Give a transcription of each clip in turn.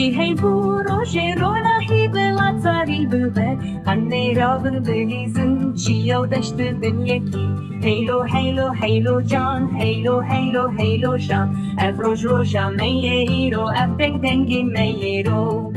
روژی هی بو روژی روناهی بلا تاری ببه قنی را ببلیزم چیا دشت بن یکی هیلو هیلو هیلو جان هیلو هیلو هیلو شان افروج روژا میه رو افک دنگی میه رو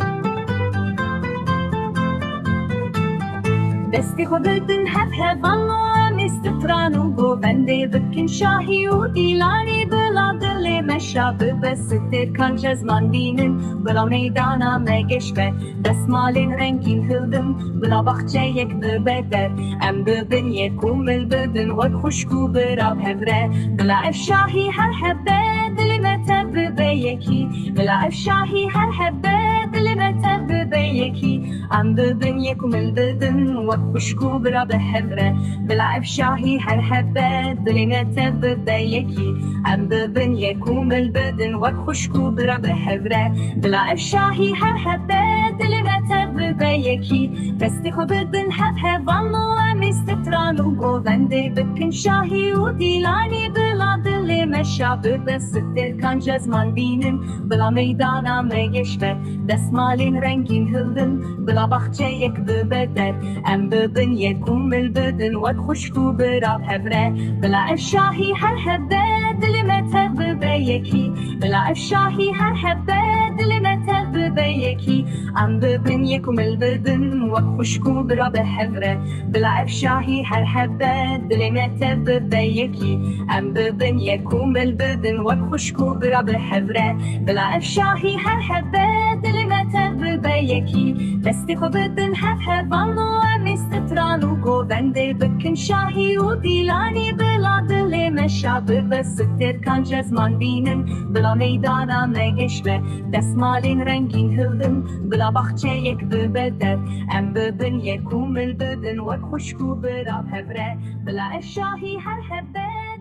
دستی خودتن هف هفان استفرانو بو بنده بکن شاهی و دیلانی بلا دل مشاب بستر کن جزمان بینن بلا میدانا مگشبه دستمالین رنگین هلدم بلا بخچه یک ببدر ام ببن یکوم البدن و خوشکو براب هفره بلا افشاهی هر حبه دل متب بیکی بلا افشاهی هر حبه دل متب بیکی ام ببن یکوم البدن و خوشکو براب هفره بلا افشاهی هر حبه دل متب بیکی ام ببن یکوم البدن و خوشکو براب هفره بلا افشاهی هر حبه دل متب بیکی دستی خو بدن هف هفان و استفران و گوونده بکن شاهی و دیلانی بلا دل مشاب بستر کن جزمان بینن بلا میدانا مگشبه دستمالین رنگین هلدن بلا بخچه یک ببدر ام ببن یکوم البدن و خوشکو براب هفره بلا افشاهی هر حبه دل متب بیکی بلا افشاهی هر حبه دل متب بیکی ام ببن یکوم البدن و خوشکو براب هفره بلا افشاهی هر حبه دل متب بیکی ام ببن یکوم البدن و خوشکو براب هفره بلا افشاهی هر حبه دل متب بیکی دستی خو بدن هف هفان و استفران و گوونده بکن شاهی و دیلانی بلا دل مشاب بستر کن جزمان بینن بلا میدانا مگشبه دستمالین رنگین هلدن بلا بخچه یک ببدر ام ببن یکوم البدن و خوشکو براب هفره بلا افشاهی هر حبه